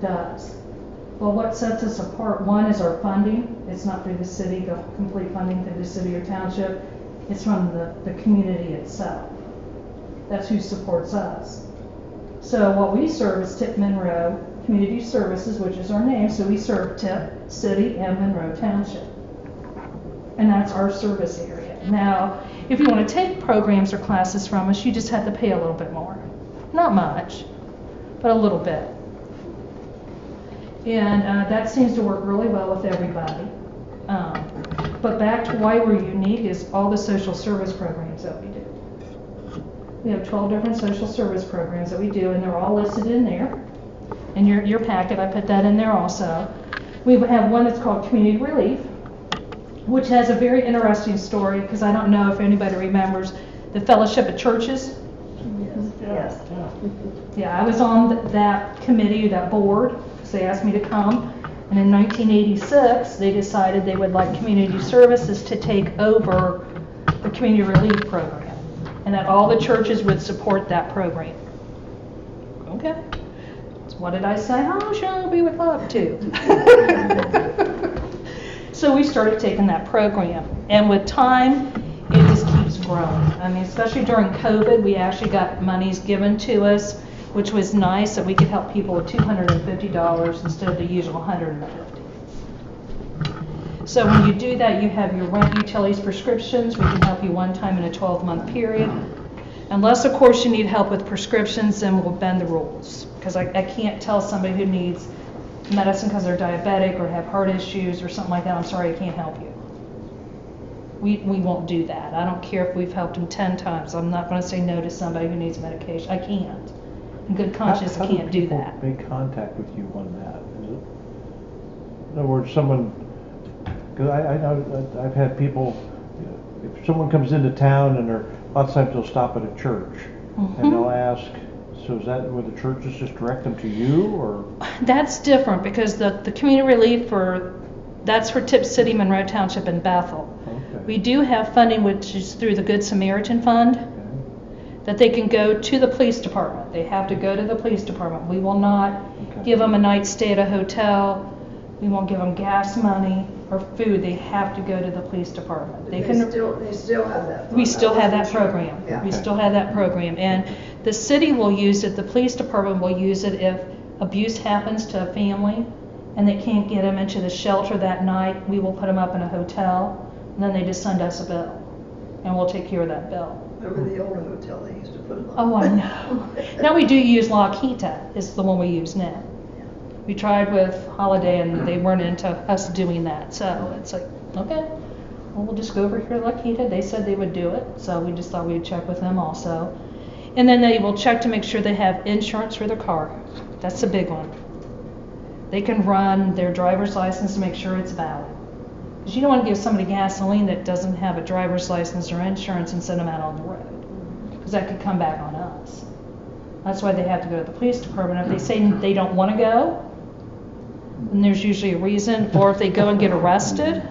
does. Well, what sets us apart, one is our funding. It's not through the city, the complete funding through the city or township. It's from the community itself. That's who supports us. So what we serve is Tipp Monroe Community Services, which is our name. So we serve Tipp, City, and Monroe Township. And that's our service area. Now, if you want to take programs or classes from us, you just have to pay a little bit more. Not much, but a little bit. And that seems to work really well with everybody. But back to why we're unique is all the social service programs that we do. We have 12 different social service programs that we do, and they're all listed in there. In your packet, I put that in there also. We have one that's called Community Relief, which has a very interesting story, because I don't know if anybody remembers the Fellowship of Churches. Yes. Yeah, I was on that committee, that board, because they asked me to come. And in 1986, they decided they would like community services to take over the community relief program, and that all the churches would support that program. Okay. So what did I say? Oh, sure, we would love to. So we started taking that program, and with time, it just keeps growing. I mean, especially during COVID, we actually got monies given to us, which was nice, that we could help people with $250 instead of the usual $150. So when you do that, you have your rent, utilities, prescriptions. We can help you one time in a 12-month period. Unless, of course, you need help with prescriptions, then we'll bend the rules. Because I can't tell somebody who needs medicine because they're diabetic or have heart issues or something like that, I'm sorry, I can't help you. We won't do that. I don't care if we've helped them 10 times. I'm not going to say no to somebody who needs medication. I can't. In good conscience, I can't do that. How do people make contact with you on that? In other words, someone, because I know I've had people, if someone comes into town and they're, lots of times they'll stop at a church and they'll ask, so is that where the churches just direct them to you, or? That's different, because the community relief that's for Tipp City, Monroe Township, and Bethel. Okay. We do have funding which is through the Good Samaritan Fund, that they can go to the police department. They have to go to the police department. We will not give them a night stay at a hotel. We won't give them gas money or food. They have to go to the police department. They still have that fund. We still have that program. Yeah. We still have that program. And the city will use it, the police department will use it if abuse happens to a family and they can't get them into the shelter that night. We will put them up in a hotel, and then they just send us a bill, and we'll take care of that bill. Remember the old hotel they used to put them on? Oh, I know. Now we do use La Quinta, is the one we use now. We tried with Holiday, and they weren't into us doing that. So it's like, okay, well, we'll just go over here to La Quinta. They said they would do it, so we just thought we'd check with them also. And then they will check to make sure they have insurance for their car. That's the big one. They can run their driver's license to make sure it's valid. Because you don't want to give somebody gasoline that doesn't have a driver's license or insurance and send them out on the road, because that could come back on us. That's why they have to go to the police department. If they say they don't want to go, then there's usually a reason. Or if they go and get arrested,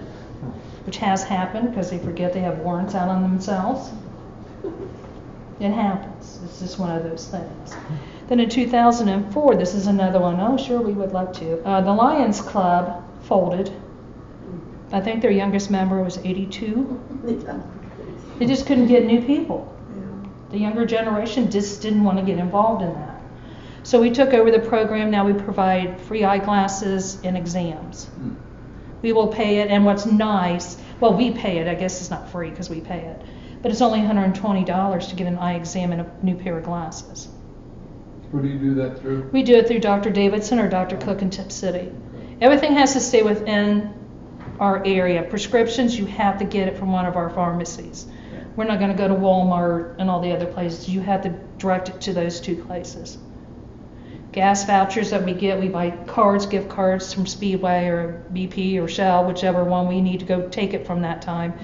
which has happened because they forget they have warrants out on themselves. It happens. It's just one of those things. Then in 2004, this is another one. Oh, sure, we would love to. The Lions Club folded. I think their youngest member was 82. They just couldn't get new people. The younger generation just didn't want to get involved in that. So we took over the program. Now we provide free eyeglasses and exams. We will pay it, and what's nice, well, we pay it. I guess it's not free because we pay it. But it's only $120 to get an eye exam and a new pair of glasses. Who do you do that through? We do it through Dr. Davidson or Dr. Cook in Tipp City. Everything has to stay within our area. Prescriptions, you have to get it from one of our pharmacies. We're not going to go to Walmart and all the other places. You have to direct it to those two places. Gas vouchers that we get, we buy cards, gift cards from Speedway or BP or Shell, whichever one we need to go take it from that time.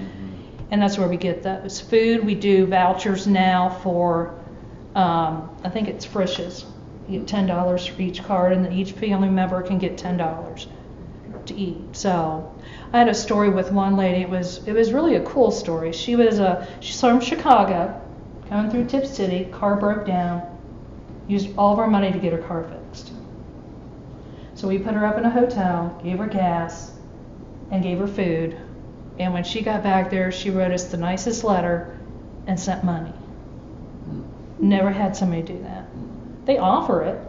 And that's where we get those. Food, we do vouchers now for, I think it's Frisch's. You get $10 for each card, and then each family member can get $10 to eat. So I had a story with one lady. It was really a cool story. She's from Chicago, coming through Tipp City. Car broke down. Used all of our money to get her car fixed. So we put her up in a hotel, gave her gas, and gave her food. And when she got back there, she wrote us the nicest letter and sent money. Never had somebody do that. They offer it,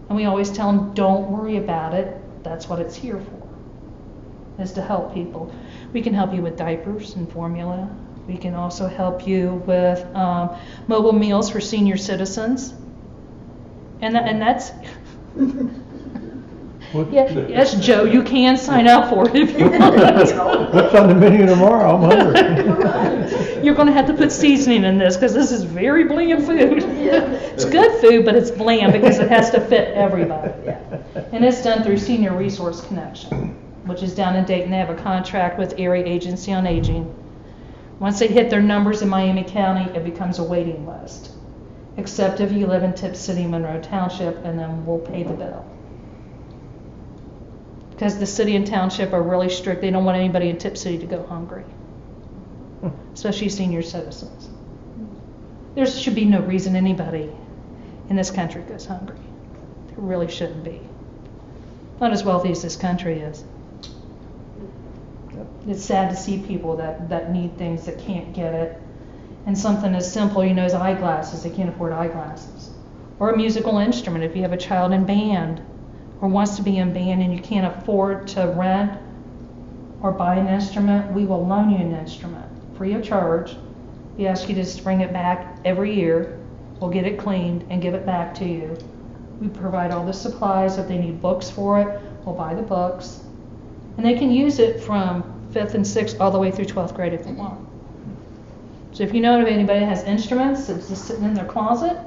and we always tell them, don't worry about it. That's what it's here for, is to help people. We can help you with diapers and formula. We can also help you with mobile meals for senior citizens. And that's... Yes, Joe, you can sign up for it if you want. What's on the menu tomorrow? I'm hungry. You're going to have to put seasoning in this because this is very bland food. It's good food, but it's bland because it has to fit everybody. And it's done through Senior Resource Connection, which is down in Dayton. They have a contract with Area Agency on Aging. Once they hit their numbers in Miami County, it becomes a waiting list. Except if you live in Tipp City, Monroe Township, and then we'll pay the bill. Because the city and township are really strict. They don't want anybody in Tipp City to go hungry, especially senior citizens. There should be no reason anybody in this country goes hungry. There really shouldn't be. Not as wealthy as this country is. It's sad to see people that need things that can't get it. And something as simple, as eyeglasses. They can't afford eyeglasses. Or a musical instrument if you have a child in band or wants to be in band and you can't afford to rent or buy an instrument, we will loan you an instrument free of charge. We ask you to just bring it back every year. We'll get it cleaned and give it back to you. We provide all the supplies. If they need books for it, we'll buy the books. And they can use it from 5th and 6th all the way through 12th grade if they want. So if you know of anybody that has instruments that's just sitting in their closet,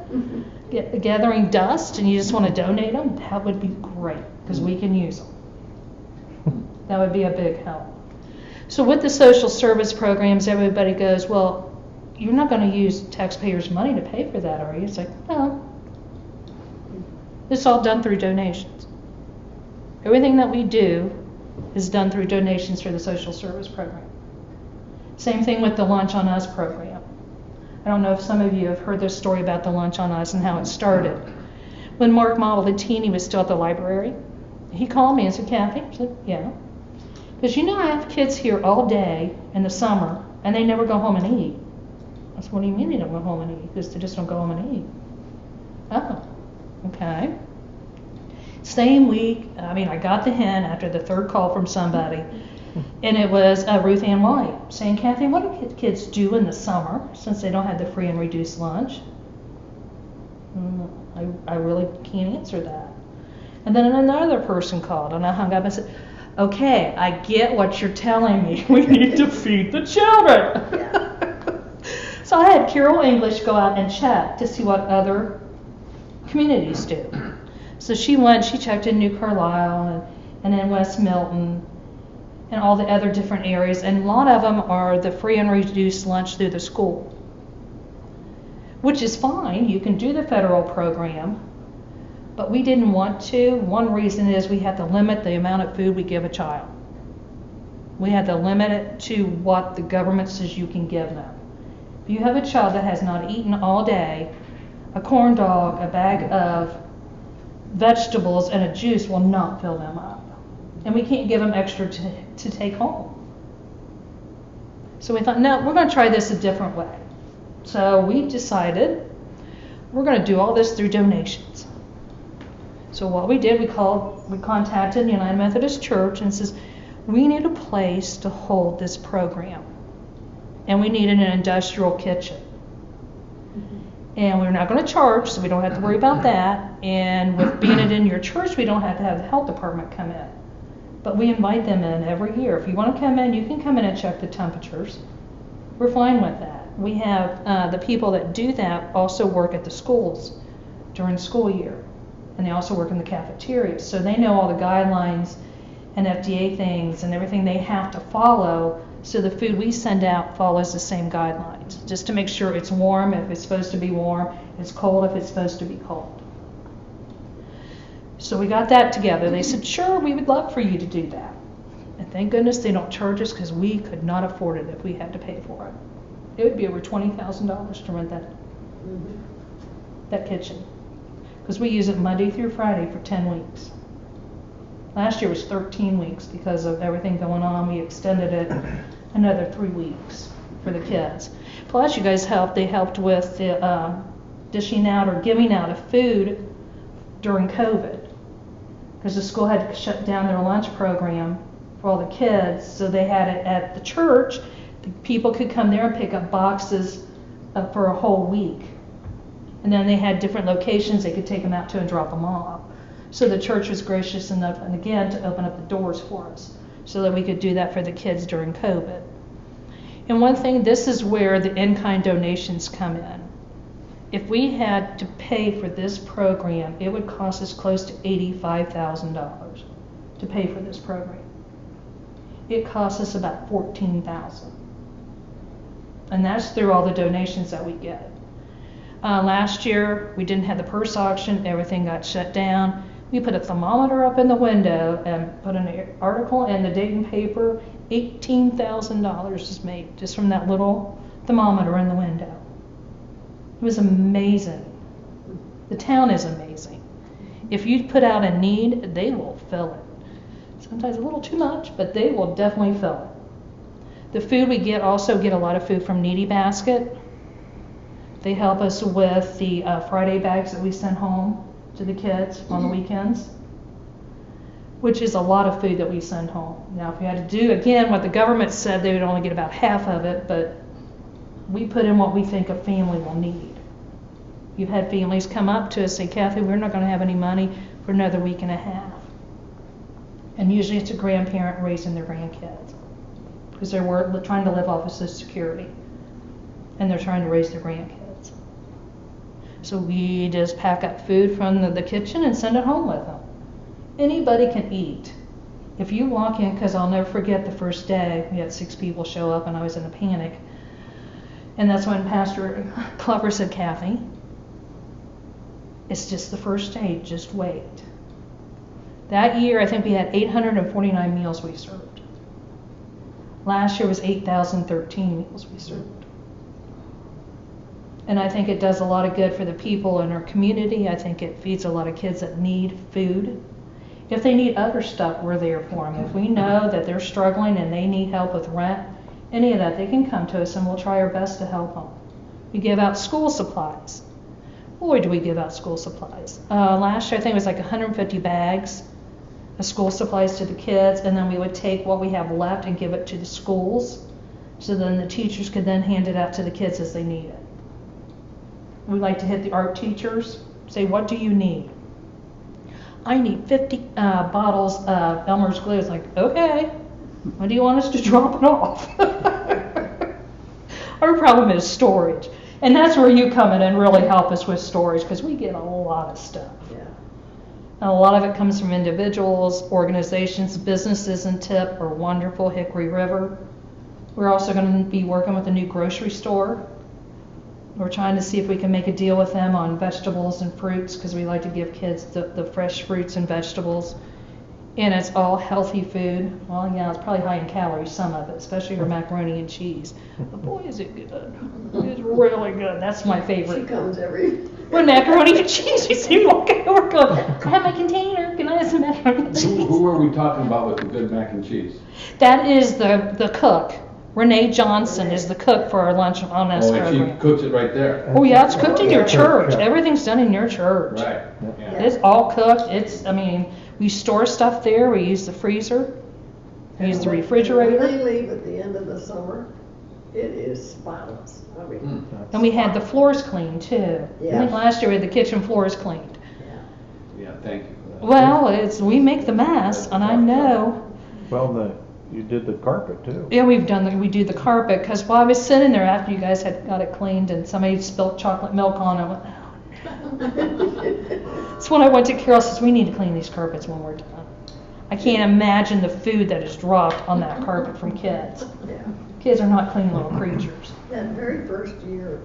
gathering dust, and you just want to donate them, that would be great, because we can use them. That would be a big help. So with the social service programs, everybody goes, well, you're not going to use taxpayers' money to pay for that, are you? It's like, no. It's all done through donations. Everything that we do is done through donations for the social service program. Same thing with the Lunch on Us program. I don't know if some of you have heard this story about the Lunch on Us and how it started. When Mark Malavatini was still at the library, he called me and said, Kathy, I said, yeah. Because I have kids here all day in the summer, and they never go home and eat. I said, what do you mean they don't go home and eat? Because they just don't go home and eat. Oh, okay. Same week, I got the hint after the third call from somebody, and it was Ruth Ann White saying, Kathy, what do kids do in the summer since they don't have the free and reduced lunch? I really can't answer that. And then another person called, and I hung up and said, okay, I get what you're telling me. We need to feed the children. So I had Carol English go out and check to see what other communities do. So she checked in New Carlisle and in West Milton and all the other different areas, and a lot of them are the free and reduced lunch through the school, which is fine. You can do the federal program, but we didn't want to. One reason is we had to limit the amount of food we give a child. We had to limit it to what the government says you can give them. If you have a child that has not eaten all day, a corn dog, a bag of vegetables, and a juice will not fill them up. And we can't give them extra to take home. So we thought, no, we're going to try this a different way. So we decided we're going to do all this through donations. So what we did, we contacted United Methodist Church and says, we need a place to hold this program. And we needed an industrial kitchen. And we're not going to charge, so we don't have to worry about that. And with being it in your church, we don't have to have the health department come in. But we invite them in every year. If you want to come in, you can come in and check the temperatures. We're fine with that. We have the people that do that also work at the schools during school year. And they also work in the cafeterias. So they know all the guidelines and FDA things and everything they have to follow, so the food we send out follows the same guidelines, just to make sure it's warm if it's supposed to be warm, it's cold if it's supposed to be cold. So we got that together. They said, sure, we would love for you to do that. And thank goodness they don't charge us, because we could not afford it if we had to pay for it. It would be over $20,000 to rent that kitchen, because we use it Monday through Friday for 10 weeks. Last year was 13 weeks because of everything going on. We extended it another 3 weeks for the kids. Plus, you guys helped. They helped with the dishing out or giving out of food during COVID, because the school had to shut down their lunch program for all the kids. So they had it at the church. The people could come there and pick up boxes for a whole week. And then they had different locations they could take them out to and drop them off. So the church was gracious enough, and again, to open up the doors for us so that we could do that for the kids during COVID. And one thing, this is where the in-kind donations come in. If we had to pay for this program, it would cost us close to $85,000 to pay for this program. It costs us about $14,000. And that's through all the donations that we get. Last year, we didn't have the purse auction. Everything got shut down. We put a thermometer up in the window and put an article in the Dayton paper. $18,000 is made just from that little thermometer in the window. It was amazing. The town is amazing. If you put out a need, they will fill it. Sometimes a little too much, but they will definitely fill it. The food we get, also get a lot of food from Needy Basket. They help us with the Friday bags that we send home to the kids on the weekends, which is a lot of food that we send home. Now, if we had to do, again, what the government said, they would only get about half of it, but we put in what we think a family will need. You've had families come up to us and say, Kathy, we're not going to have any money for another week and a half. And usually it's a grandparent raising their grandkids, because they're trying to live off of Social Security, and they're trying to raise their grandkids. So we just pack up food from the kitchen and send it home with them. Anybody can eat. If you walk in, because I'll never forget the first day, we had 6 people show up and I was in a panic. And that's when Pastor Clover said, Kathy, it's just the first day, just wait. That year, I think we had 849 meals we served. Last year was 8,013 meals we served. And I think it does a lot of good for the people in our community. I think it feeds a lot of kids that need food. If they need other stuff, we're there for them. If we know that they're struggling and they need help with rent, any of that, they can come to us and we'll try our best to help them. We give out school supplies. Boy, do we give out school supplies. Last year, I think it was like 150 bags of school supplies to the kids, and then we would take what we have left and give it to the schools, so then the teachers could then hand it out to the kids as they need it. We like to hit the art teachers, say, what do you need? I need 50 bottles of Elmer's glue. It's like, okay, when do you want us to drop it off? Our problem is storage. And that's where you come in and really help us with storage, because we get a lot of stuff. Yeah. And a lot of it comes from individuals, organizations, businesses, and Tipp are wonderful. Hickory River. We're also going to be working with a new grocery store. We're trying to see if we can make a deal with them on vegetables and fruits, because we like to give kids the fresh fruits and vegetables. And it's all healthy food. Well, yeah, it's probably high in calories, some of it, especially for macaroni and cheese. But boy, is it good. It's really good. That's my favorite. She comes every... When macaroni and cheese, you see walking over going, I have my container. Can I have some macaroni and cheese? Who are we talking about with the good mac and cheese? That is the cook. Renee Johnson is the cook for our Lunch on Us Oh, and program. she cooks it right there. Oh yeah, it's cooked in your church. Yeah. Everything's done in your church. Right, yeah. It's all cooked. We store stuff there. We use the freezer. We use the When refrigerator. they leave at the end of the summer, it is spotless. I mean, And we had the floors cleaned too. I Yeah. think last year we had the kitchen floors cleaned. yeah. Yeah, thank you for that. Well, we make the mess, and I know. Well, you did the carpet too. Yeah, we do the carpet, because while I was sitting there after you guys had got it cleaned and somebody spilled chocolate milk on it, I went, That's when I went to Carol, says we need to clean these carpets when we're done. I can't imagine the food that is dropped on that carpet from kids. Yeah. Kids are not clean little creatures. That very first year,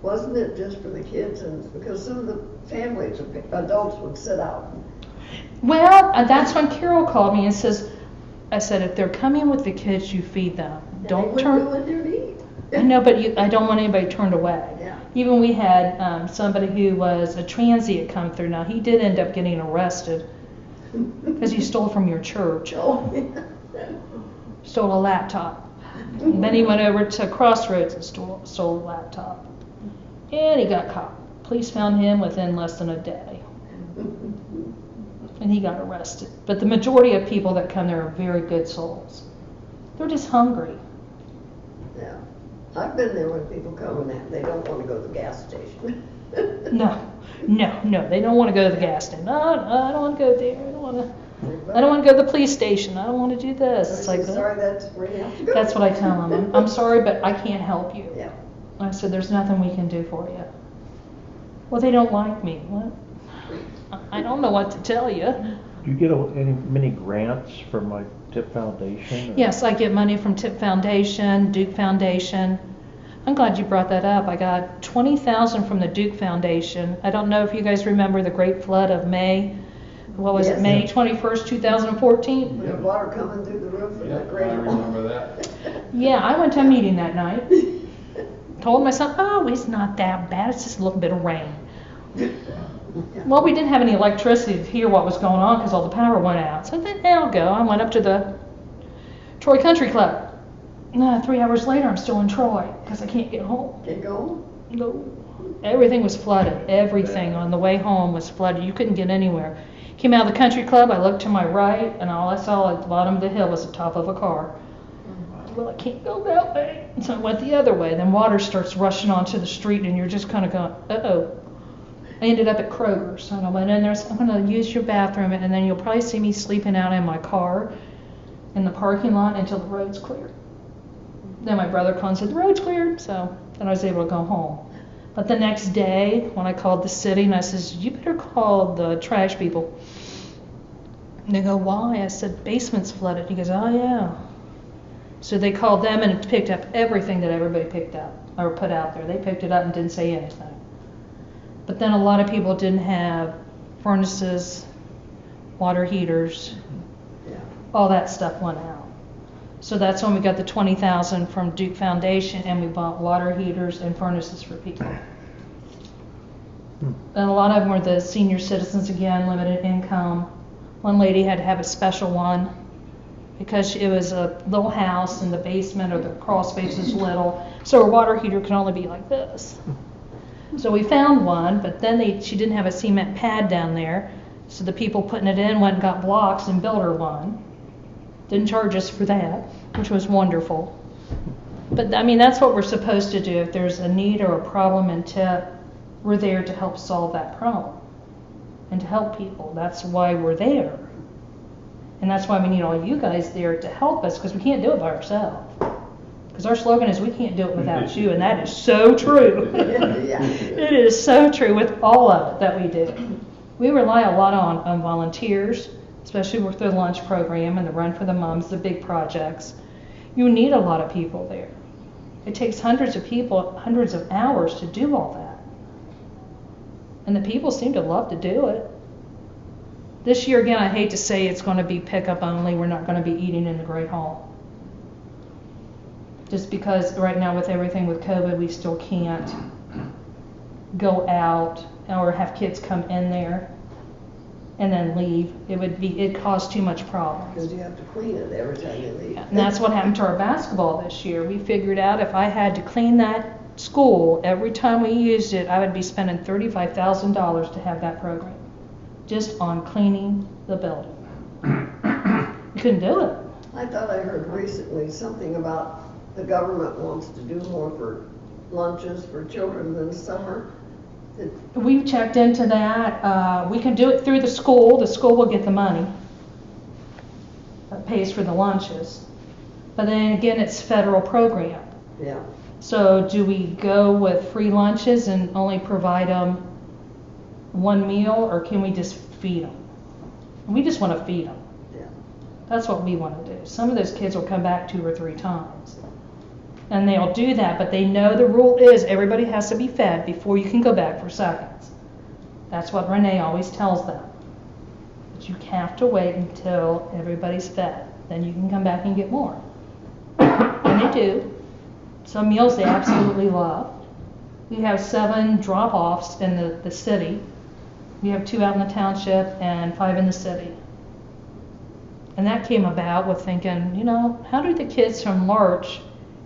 wasn't it just for the kids? And because some of the families, adults would sit out. Well, that's when Carol called me and says, I said, if they're coming with the kids, you feed them. Don't They turn. wouldn't go in there to eat. I know, but I don't want anybody turned away. Yeah. Even we had somebody who was a transient come through. Now, he did end up getting arrested because he stole from your church. Oh, Stole a laptop. And then he went over to Crossroads and stole a laptop. And he got caught. Police found him within less than a day. And he got arrested. But the majority of people that come there are very good souls. They're just hungry. yeah. I've been there when people come and they don't want to go to the gas station. No, they don't want to go to the gas station. No, I don't want to go there. I don't want to go to the police station. I don't want to do this. It's like, sorry, that's where you have to go. that's what I tell them. I'm sorry, but I can't help you. Yeah. I said, there's nothing we can do for you. Well, they don't like me. What? I don't know what to tell you. Do you get many grants from like Tipp Foundation? Or? Yes, I get money from Tipp Foundation, Duke Foundation. I'm glad you brought that up. I got $20,000 from the Duke Foundation. I don't know if you guys remember the Great Flood of May. What was Yes. it, May 21st, 2014? When the water coming through the roof and Yeah, the great. I remember that. Yeah, I went to a meeting that night. Told my son, oh, it's not that bad. It's just a little bit of rain. Well, we didn't have any electricity to hear what was going on because all the power went out. So I thought, I'll go. I went up to the Troy Country Club. 3 hours later, I'm still in Troy because I can't get home. Can't go? No. Everything was flooded. Everything on the way home was flooded. You couldn't get anywhere. Came out of the country club, I looked to my right, and all I saw at the bottom of the hill was the top of a car. Well, I can't go that way. So I went the other way. Then water starts rushing onto the street, and you're just kind of going, uh-oh. I ended up at Kroger's, and I went in there, so I'm going to use your bathroom, and then you'll probably see me sleeping out in my car in the parking lot until the road's clear. Then my brother called and said, the road's cleared, so then I was able to go home. But the next day, when I called the city, and I says, you better call the trash people. And they go, why? I said, basement's flooded. He goes, oh, yeah. So they called them and picked up everything that everybody picked up or put out there. They picked it up and didn't say anything. But then a lot of people didn't have furnaces, water heaters, all that stuff went out. So that's when we got the $20,000 from Duke Foundation, and we bought water heaters and furnaces for people. And a lot of them were the senior citizens, again, limited income. One lady had to have a special one because it was a little house in the basement, or the crawl space was little, so her water heater could only be like this. So we found one, but then she didn't have a cement pad down there, so the people putting it in went and got blocks and built her one. Didn't charge us for that, which was wonderful. But I mean, that's what we're supposed to do. If there's a need or a problem in Tipp, we're there to help solve that problem and to help people. That's why we're there. And that's why we need all you guys there to help us, because we can't do it by ourselves. Because our slogan is, we can't do it without you, and that is so true. Yeah. It is so true with all of it that we do. We rely a lot on volunteers, especially with the lunch program and the Run for the Moms, the big projects. You need a lot of people there. It takes hundreds of people, hundreds of hours to do all that. And the people seem to love to do it. This year, again, I hate to say it's going to be pickup only. We're not going to be eating in the Great Hall. Just because right now with everything with COVID, we still can't go out or have kids come in there and then leave. It caused too much problems. Because you have to clean it every time you leave. And that's what happened to our basketball this year. We figured out if I had to clean that school every time we used it, I would be spending $35,000 to have that program, just on cleaning the building. You couldn't do it. I thought I heard recently something about the government wants to do more for lunches for children in the summer. We've checked into that. We can do it through the school. The school will get the money that pays for the lunches. But then again, it's federal program. Yeah. So do we go with free lunches and only provide them one meal, or can we just feed them? We just want to feed them. Yeah. That's what we want to do. Some of those kids will come back 2 or 3 times. And they'll do that, but they know the rule is everybody has to be fed before you can go back for seconds. That's what Renee always tells them. But you have to wait until everybody's fed. Then you can come back and get more. And they do. Some meals they absolutely love. We have 7 drop-offs in the city. We have 2 out in the township and 5 in the city. And that came about with thinking, you know, how do the kids from Larch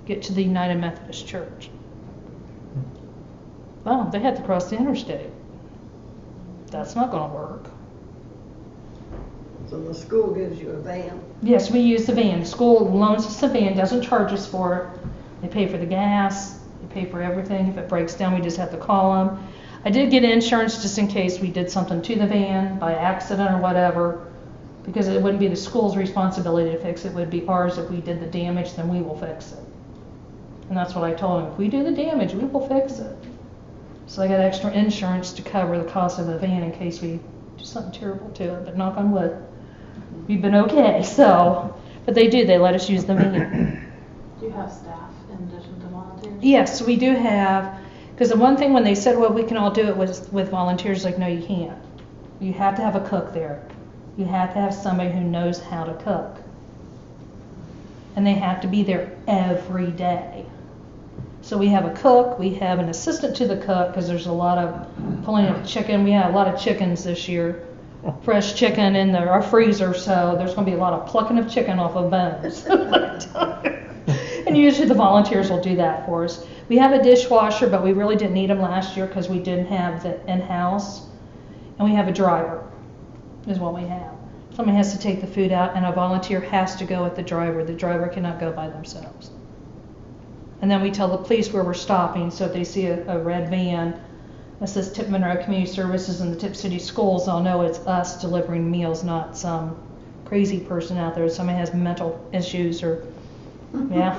get to the United Methodist Church? Well, they had to cross the interstate. That's not going to work. So the school gives you a van. Yes, we use the van. The school loans us the van, doesn't charge us for it. They pay for the gas, they pay for everything. If it breaks down, we just have to call them. I did get insurance just in case we did something to the van by accident or whatever, because it wouldn't be the school's responsibility to fix it. It would be ours. If we did the damage, then we will fix it. And that's what I told them. If we do the damage, we will fix it. So I got extra insurance to cover the cost of the van in case we do something terrible to it, but knock on wood. We've been okay, so. But they do, they let us use the van. Do you have staff in addition to volunteers? Yes, we do have, because the one thing when they said, well, we can all do it with volunteers, like, no, you can't. You have to have a cook there. You have to have somebody who knows how to cook. And they have to be there every day. So we have a cook, we have an assistant to the cook, because there's a lot of pulling of chicken. We had a lot of chickens this year, fresh chicken in our freezer, so there's going to be a lot of plucking of chicken off of bones. And usually the volunteers will do that for us. We have a dishwasher, but we really didn't need them last year because we didn't have the in-house. And we have a driver, is what we have. Somebody has to take the food out, and a volunteer has to go with the driver. The driver cannot go by themselves. And then we tell the police where we're stopping, so if they see a red van that says Tipp Monroe Community Services and the Tipp City Schools, they'll know it's us delivering meals, not some crazy person out there. Somebody has mental issues or, yeah.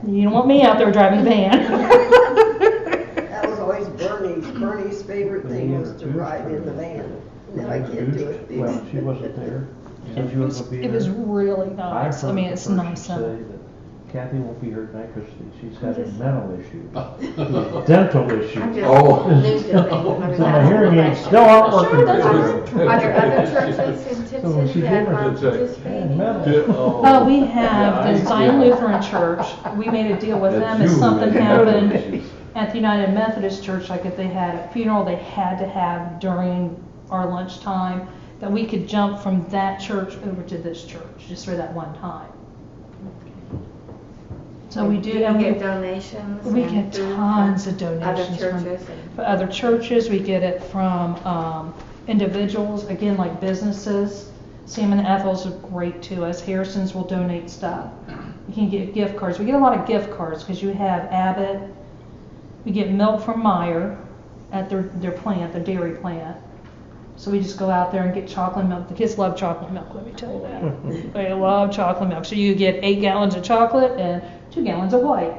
You don't want me out there driving a van. That was always Bernie's favorite thing was to ride in the van. Now I can't do it. Well, she wasn't there. Said she wasn't gonna be It was there. really nice. I mean, it's nice. Say that Kathy won't be here tonight because she's having mental issues, dental issues. Oh. So my hearing aids still aren't working. Sure, that's very Are good. there other churches in Tipp So when City she that did are it, participating? mental. Oh, we have the Zion Lutheran Church. We made a deal with them if something happened at the United Methodist Church, like if they had a funeral they had to have during our lunchtime, that we could jump from that church over to this church just for that one time. So we do. Do you and get donations? We and get food tons of from donations other from churches? other churches. We get it from individuals, again, like businesses. Sam and Ethel's are great to us. Harrison's will donate stuff. You can get gift cards. We get a lot of gift cards because you have Abbott. We get milk from Meyer at their plant, their dairy plant. So we just go out there and get chocolate milk. The kids love chocolate milk, let me tell you that. They love chocolate milk. So you get 8 gallons of chocolate and 2 gallons of white.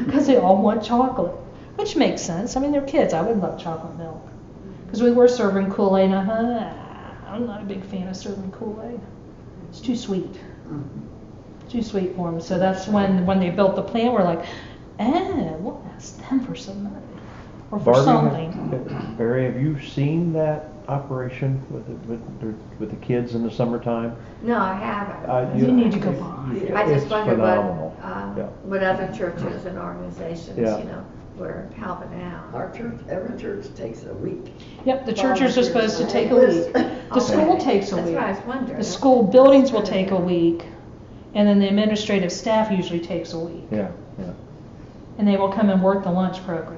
Because they all want chocolate, which makes sense. I mean, they're kids. I would love chocolate milk. Because we were serving Kool-Aid, and I'm not a big fan of serving Kool-Aid. It's too sweet. Too sweet for them. So that's when they built the plant, we're like, we'll ask them for some money. Or for something. Barry, have you seen that operation with the kids in the summertime? No, I haven't. You need to go by. I just It's wondered phenomenal. what other churches and organizations, Yeah. were helping out. Our church, every church takes a week. Yep, the churches are supposed to take a week. The school takes a That's week. what I was wondering. The school buildings will take a week, and then the administrative staff usually takes a week. Yeah. And they will come and work the lunch program.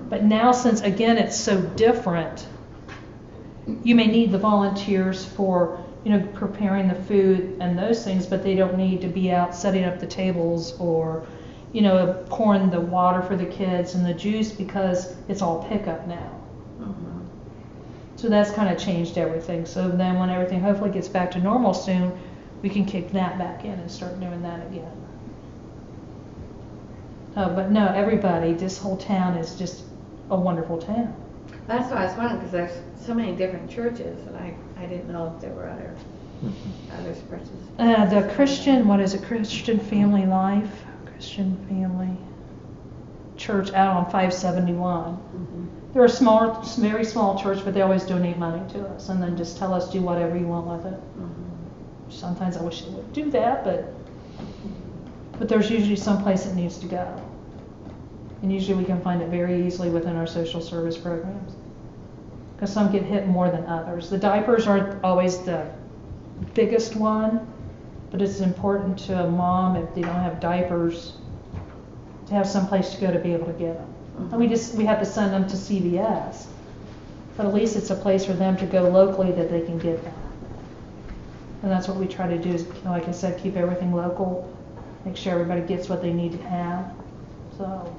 But now, since again it's so different, you may need the volunteers for, preparing the food and those things, but they don't need to be out setting up the tables or, pouring the water for the kids and the juice because it's all pickup now. So that's kind of changed everything. So then when everything hopefully gets back to normal soon, we can kick that back in and start doing that again. But no, everybody, this whole town is just a wonderful town. That's what I was wondering, because there's so many different churches, and I didn't know if there were other churches. The Christian, Christian Family Life, Christian Family Church out on 571. They're a very small church, but they always donate money to us and then just tell us do whatever you want with it. Sometimes I wish they would do that, but there's usually some place it needs to go. And usually we can find it very easily within our social service programs. Because some get hit more than others. The diapers aren't always the biggest one, but it's important to a mom if they don't have diapers to have some place to go to be able to get them. And we have to send them to CVS, but at least it's a place for them to go locally that they can get them. And that's what we try to do is, like I said, keep everything local, make sure everybody gets what they need to have. So.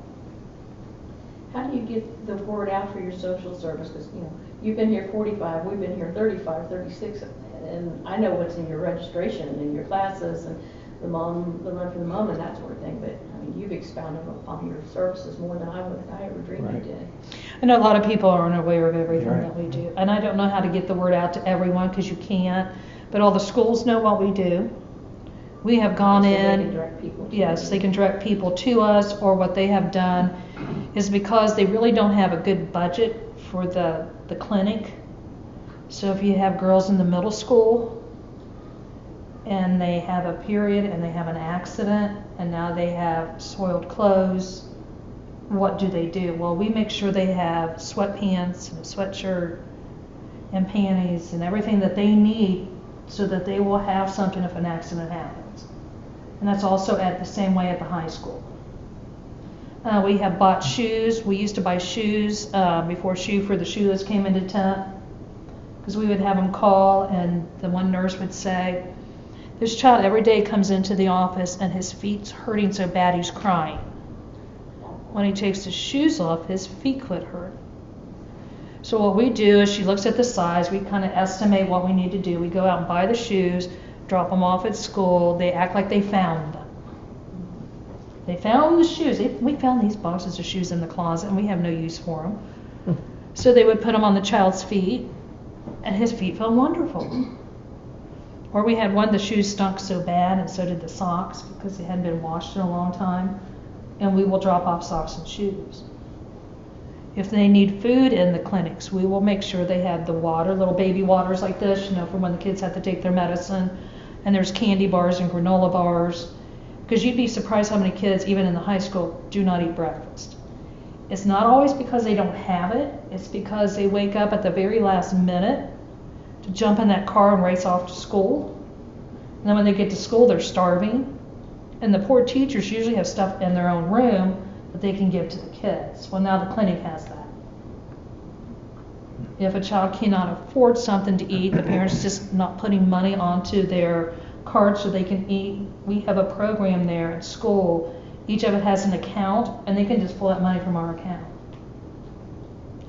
How do you get the word out for your social service? Because, you know, you've been here 45, we've been here 35, 36, and I know what's in your registration and your classes and the run for the mom and that sort of thing, but I mean, you've expounded upon your services more than I ever dreamed you did. I know a lot of people aren't aware of everything Right. that we do, and I don't know how to get the word out to everyone because you can't, but all the schools know what we do. We have gone So they in. can direct people to Yes, you. they can direct people to us, or what they have done is because they really don't have a good budget for the clinic. So if you have girls in the middle school and they have a period and they have an accident and now they have soiled clothes, what do? Well, we make sure they have sweatpants and a sweatshirt and panties and everything that they need so that they will have something if an accident happens. And that's also at the same way at the high school. We have bought shoes. We used to buy shoes before Shoe for the Shoeless came into town, because we would have them call and the one nurse would say, this child every day comes into the office and his feet's hurting so bad he's crying. When he takes his shoes off, his feet quit hurting. So what we do is she looks at the size, we kind of estimate what we need to do. We go out and buy the shoes, drop them off at school. They act like they found them. They found the shoes. We found these boxes of shoes in the closet and we have no use for them. So they would put them on the child's feet and his feet felt wonderful. Or we had one, the shoes stunk so bad and so did the socks because they hadn't been washed in a long time. And we will drop off socks and shoes. If they need food in the clinics, we will make sure they have the water, little baby waters like this, you know, for when the kids have to take their medicine. And there's candy bars and granola bars. Because you'd be surprised how many kids, even in the high school, do not eat breakfast. It's not always because they don't have it. It's because they wake up at the very last minute to jump in that car and race off to school. And then when they get to school, they're starving. And the poor teachers usually have stuff in their own room that they can give to the kids. Well, now the clinic has that. If a child cannot afford something to eat, the parents just not putting money onto their card so they can eat. We have a program there at school. Each of it has an account, and they can just pull that money from our account.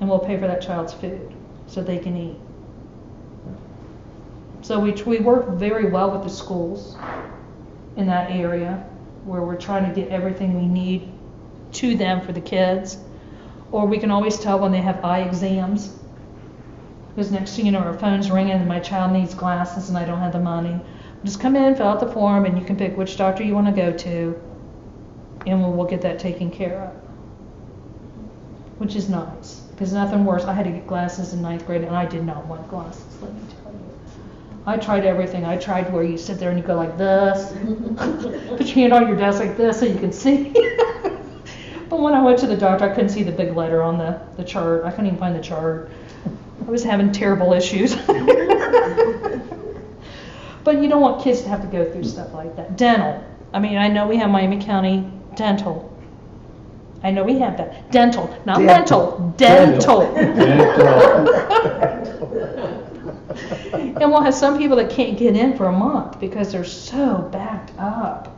And we'll pay for that child's food so they can eat. So we work very well with the schools in that area where we're trying to get everything we need to them for the kids. Or we can always tell when they have eye exams. Because next thing you know, our phone's ringing and my child needs glasses and I don't have the money. Just come in, fill out the form, and you can pick which doctor you want to go to, and we'll get that taken care of. Which is nice, because nothing worse. I had to get glasses in 9th grade, and I did not want glasses, let me tell you. I tried everything. I tried where you sit there and you go like this, put your hand on your desk like this so you can see. But when I went to the doctor, I couldn't see the big letter on the chart. I couldn't even find the chart. I was having terrible issues. But you don't want kids to have to go through stuff like that. Dental. I mean, I know we have Miami County Dental. I know we have that. Dental, not mental. Dental. And we'll have some people that can't get in for a month because they're so backed up,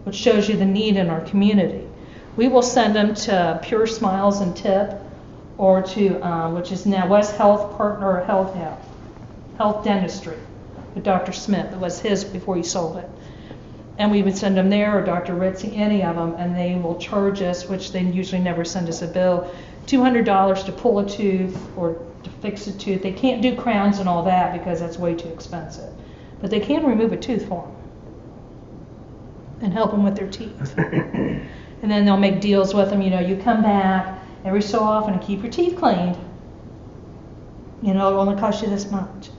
which shows you the need in our community. We will send them to Pure Smiles and Tipp, or to, which is now West Health Partner Health Dentistry. Dr. Smith, it was his before he sold it. And we would send them there, or Dr. Ritzy, any of them, and they will charge us, which they usually never send us a bill, $200 to pull a tooth or to fix a tooth. They can't do crowns and all that because that's way too expensive. But they can remove a tooth for them and help them with their teeth. And then they'll make deals with them, you know, you come back every so often and keep your teeth cleaned. You know, it'll only cost you this much.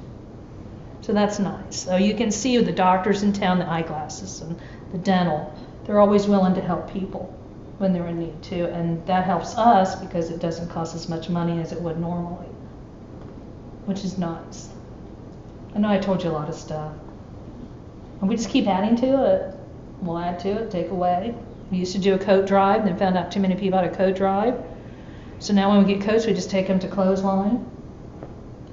So that's nice. So you can see the doctors in town, the eyeglasses and the dental, they're always willing to help people when they're in need too. And that helps us because it doesn't cost as much money as it would normally, which is nice. I know I told you a lot of stuff. And we just keep adding to it. We'll add to it, take away. We used to do a coat drive, then found out too many people had a coat drive. So now when we get coats, we just take them to Clothesline.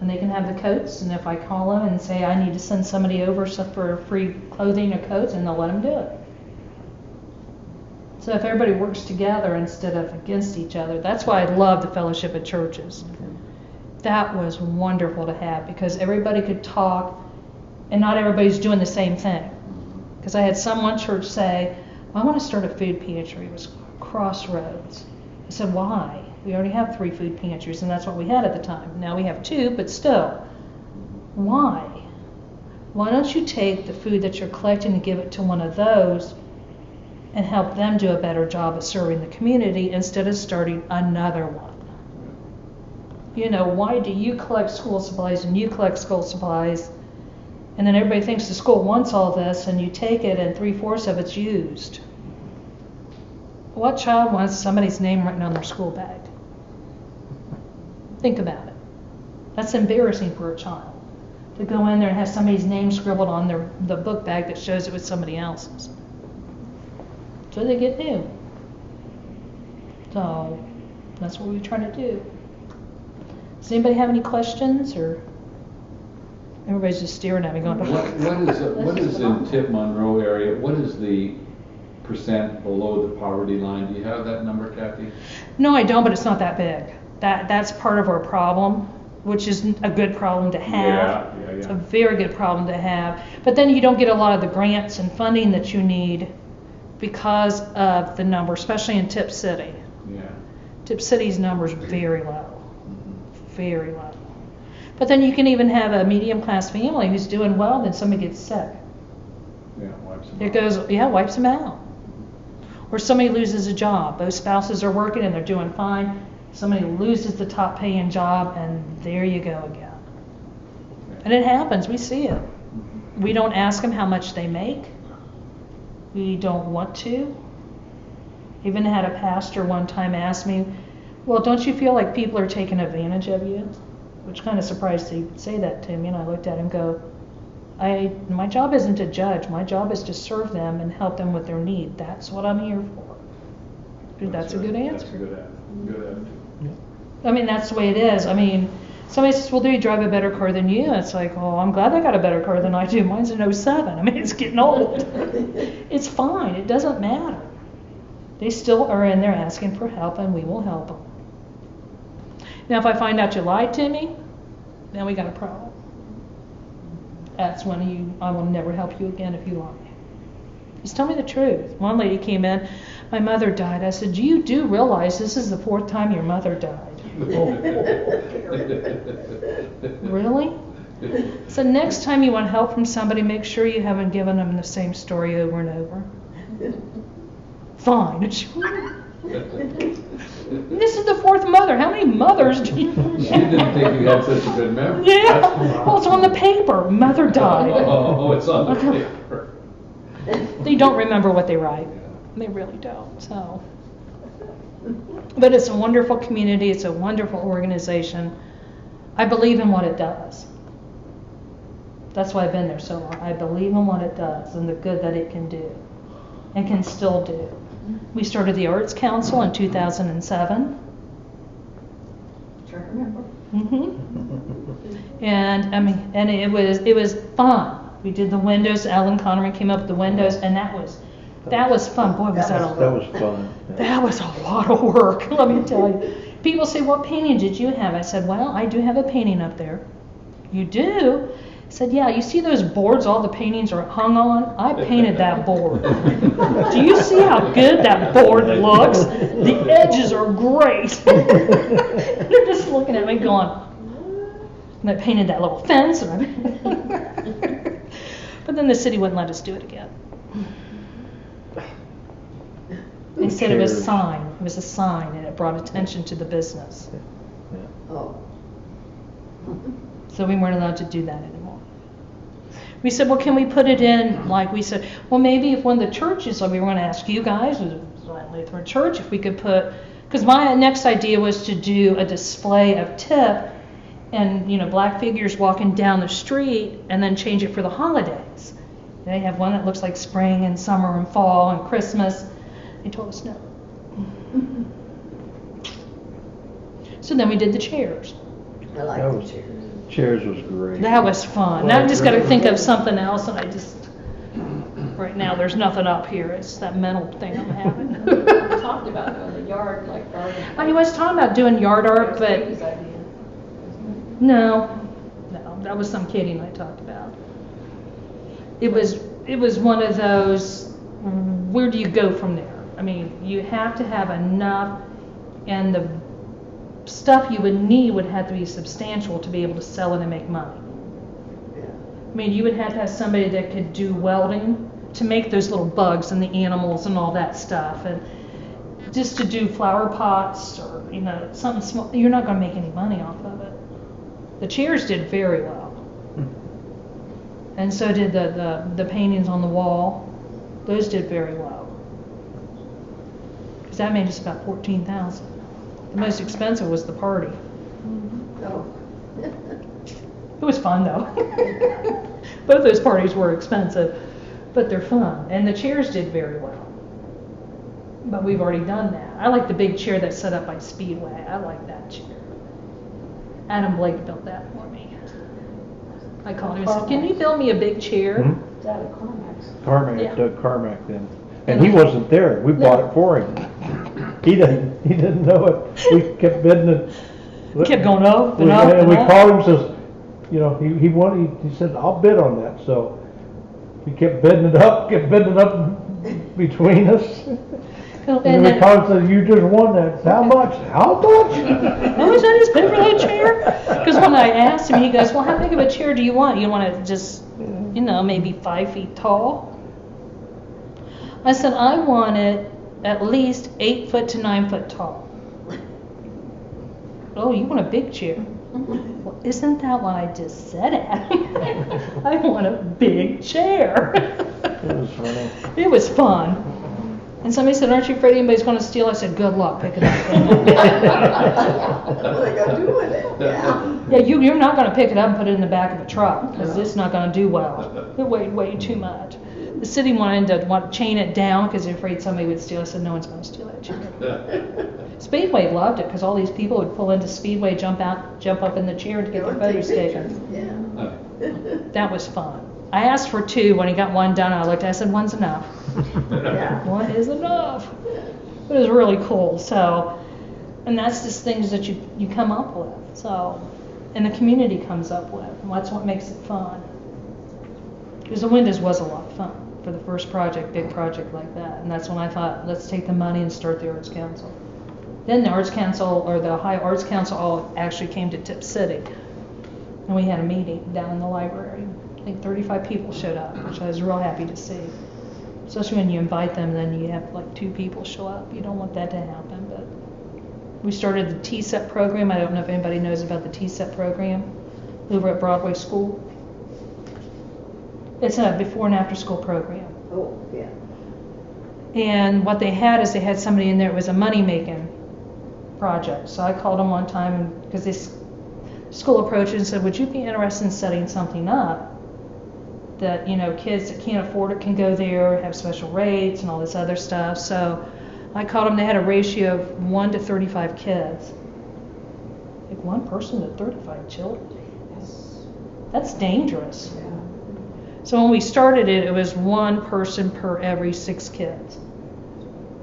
And they can have the coats, and if I call them and say I need to send somebody over for free clothing or coats, and they'll let them do it. So if everybody works together instead of against each other, that's why I love the fellowship of churches. That was wonderful to have because everybody could talk, and not everybody's doing the same thing. Because I had one church say, I want to start a food pantry. It was Crossroads. I said, why? We already have 3 food pantries, and that's what we had at the time. Now we have 2, but still. Why? Why don't you take the food that you're collecting and give it to one of those and help them do a better job at serving the community instead of starting another one? You know, why do you collect school supplies and you collect school supplies, and then everybody thinks the school wants all this, and you take it and 3/4 of it's used? What child wants somebody's name written on their school bag? Think about it. That's embarrassing for a child to go in there and have somebody's name scribbled on the book bag that shows it was somebody else's. So they get new. So that's what we're trying to do. Does anybody have any questions, or everybody's just staring at me going, What is in Tipp Monroe area, what is the percent below the poverty line? Do you have that number, Kathy? No, I don't, but it's not that big. That's part of our problem, which is a good problem to have. Yeah. It's a very good problem to have. But then you don't get a lot of the grants and funding that you need because of the number, especially in Tipp City. Yeah. Tipp City's number is very low. Very low. But then you can even have a medium-class family who's doing well, then somebody gets sick. Yeah, wipes them It out. goes, wipes them out. Or somebody loses a job. Both spouses are working and they're doing fine. Somebody loses the top paying job and there you go again. And it happens, we see it. We don't ask them how much they make. We don't want to. Even had a pastor one time ask me, well, don't you feel like people are taking advantage of you? Which kind of surprised he would say that to me, and I looked at him and go, my job isn't to judge. My job is to serve them and help them with their need. That's what I'm here for. That's a good answer. That's a good attitude. I mean, that's the way it is. I mean, somebody says, well, do you drive a better car than you? It's like, oh, I'm glad I got a better car than I do. Mine's an 07. I mean, it's getting old. It's fine. It doesn't matter. They still are in there asking for help, and we will help them. Now, if I find out you lied to me, then we got a problem. That's when I will never help you again if you lie. Just tell me the truth. One lady came in, my mother died. I said, you do realize this is the 4th time your mother died? Really? So next time you want help from somebody, make sure you haven't given them the same story over and over. Fine. This is the 4th mother. How many mothers do you have? She didn't think you had such a good memory. Yeah. Well, it's on the paper. Mother died. Oh, it's on the paper. They don't remember what they write. They really don't. So, but it's a wonderful community. It's a wonderful organization. I believe in what it does. That's why I've been there so long. I believe in what it does and the good that it can do and can still do. We started the Arts Council in 2007. Sure remember. And I mean, and it was fun. We did the windows. Alan Connerman came up with the windows, and that was fun. Boy, was that a That was fun. Yeah. That was a lot of work. Let me tell you. People say, "What painting did you have?" I said, "Well, I do have a painting up there." You do? I said, "Yeah. You see those boards? All the paintings are hung on. I painted that board. Do you see how good that board looks? The edges are great." They're just looking at me, going, and I painted that little fence. But then the city wouldn't let us do it again. They said it was a sign. It was a sign, and it brought attention to the business. Oh. So we weren't allowed to do that anymore. We said, well, can we put it in, like we said, well, maybe if one of the churches, like we were going to ask you guys, Lutheran Church, if we could put, because my next idea was to do a display of Tipp and black figures walking down the street, and then change it for the holidays. They have one that looks like spring and summer and fall and Christmas. They told us no. So then we did the chairs. I like That the was- chairs. Chairs was great. That was fun. Now I just got to think of something else, and right now there's nothing up here. It's that mental thing I'm having. We talked about doing the yard, like garden. I was talking about doing yard art, but His idea, wasn't no, that was some kidding I talked about. It was one of those, where do you go from there? I mean, you have to have enough, and the stuff you would need would have to be substantial to be able to sell it and make money. Yeah. I mean, you would have to have somebody that could do welding to make those little bugs and the animals and all that stuff, and just to do flower pots or something small. You're not going to make any money off of it. The chairs did very well, and so did the paintings on the wall. Those did very well, because that made us about $14,000. The most expensive was the party. Oh. It was fun though. Both those parties were expensive, but they're fun. And the chairs did very well. But we've already done that. I like the big chair that's set up by Speedway. I like that chair. Adam Blake built that for me. I called him and said, "Can you build me a big chair?" Hmm? it? It's out of Carmack's. Carmack, Yeah. Doug Carmack then. And he wasn't there. We bought it for him. He didn't know it. We kept bidding it. Kept going up and up And and we up. called him, says, he said, "I'll bid on that." So we kept bidding it up between us. And then we called and said, "You just won that." "How much?" "How much?" How much I just paid for that chair? Because when I asked him, he goes, "Well, how big of a chair do you want? You want it just, maybe 5 feet tall?" I said, "I want it at least 8 foot to 9 foot tall." "Oh, you want a big chair?" "Well, isn't that what I just said, Adam?" I want a big chair. It was funny. It was fun. And somebody said, "Aren't you afraid anybody's going to steal?" I said, "Good luck, pick it up." What are they gonna do with it? Yeah. Yeah, you're not going to pick it up and put it in the back of a truck, because it's not going to do well. It weighed way too much. The city wanted to chain it down because they're afraid somebody would steal. I said, "No one's going to steal that chair." Speedway loved it because all these people would pull into Speedway, jump up in the chair to get their photos taken. Yeah. That was fun. I asked for 2. When he got one done, I said, "One's enough." Yeah. One is enough. It was really cool. So, and that's just things that you come up with. So, and the community comes up with, and that's what makes it fun. Because the Windows was a lot of fun for the first project, big project like that. And that's when I thought, let's take the money and start the Arts Council. Then the Arts Council, or the Ohio Arts Council, all actually came to Tipp City. And we had a meeting down in the library. I think 35 people showed up, which I was real happy to see. Especially when you invite them and then you have like 2 people show up. You don't want that to happen. But we started the T-SET program. I don't know if anybody knows about the T-SET program over at Broadway School. It's a before and after school program. Oh, yeah. And what they had is they had somebody in there, it was a money-making project. So I called them one time because this school approached and said, "Would you be interested in setting something up that, kids that can't afford it can go there, have special rates and all this other stuff?" So I called them. They had a ratio of 1 to 35 kids. Like 1 person to 35 children. That's dangerous. So when we started it, it was 1 person per every 6 kids.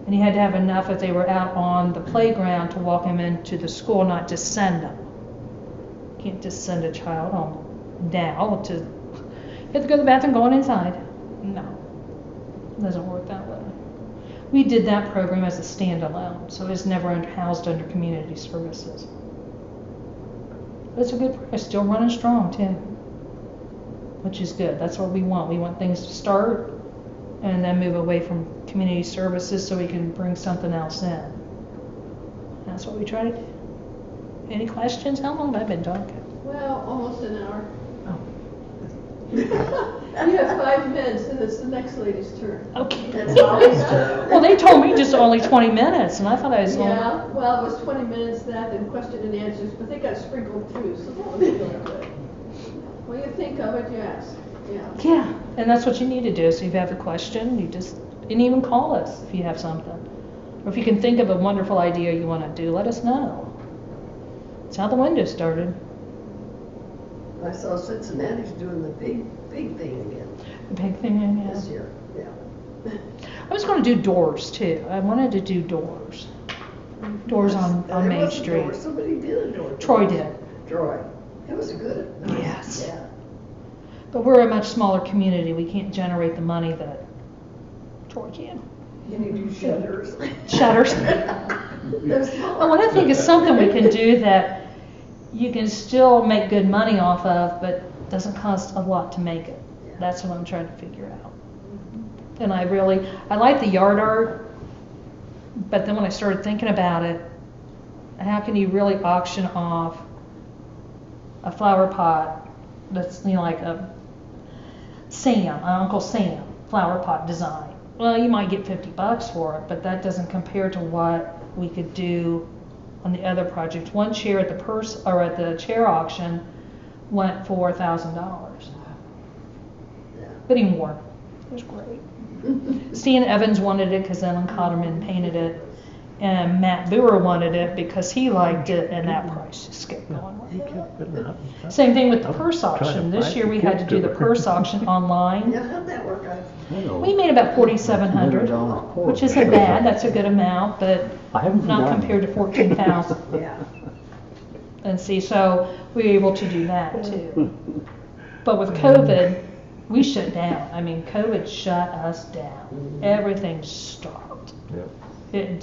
And you had to have enough if they were out on the playground to walk them into the school, not just send them. You can't just send a child home now to, you have to go to the bathroom going inside. No, it doesn't work that way. We did that program as a standalone, so it was never housed under community services. But it's a good program, still running strong too, which is good. That's what we want. We want things to start and then move away from community services so we can bring something else in. That's what we try to do. Any questions? How long have I been talking? Well, almost an hour. You have 5 minutes and it's the next lady's turn. Okay. That's always true. Well, they told me just only 20 minutes, and I thought I was only. Yeah, well, it was 20 minutes that, then question and answers, but they got sprinkled too, so that was really good. When you think of it, you ask, yeah. Yeah, and that's what you need to do. So if you have a question, and even call us if you have something. Or if you can think of a wonderful idea you want to do, let us know. That's how the window started. I saw Cincinnati's doing the big thing again The big thing, this yeah. year, yeah. I was going to do doors too. I wanted to do doors. Doors on And Main it was a Street. door. Somebody did a door. Troy did. Troy. It was a good. Nice, Yes. Yeah. But we're a much smaller community. We can't generate the money that Troy can. Can you do shutters? Shutters. They're smaller. Well, what I think is something we can do that you can still make good money off of, but doesn't cost a lot to make it. Yeah. That's what I'm trying to figure out. And I like the yard art, but then when I started thinking about it, how can you really auction off a flower pot that's, like a Uncle Sam flower pot design? Well, you might get $50 for it, but that doesn't compare to what we could do on the other projects. One chair at the chair auction went for $1,000. Yeah. But even more. It was great. Stan Evans wanted it because Ellen Cotterman painted it, and Matt Boer wanted it because he liked it, and that price just kept going He with kept bidding up and it. stuff. Same thing with the I'm purse trying to auction. This find year we the had to do the gift purse giver. auction online. Yeah, how'd that work out? We made about $4,700, which isn't bad. That's a good amount, but I haven't not forgotten. compared to 14,000. Yeah. And see, so we were able to do that too. But with COVID, we shut down. I mean, COVID shut us down. Everything stopped. Yep. It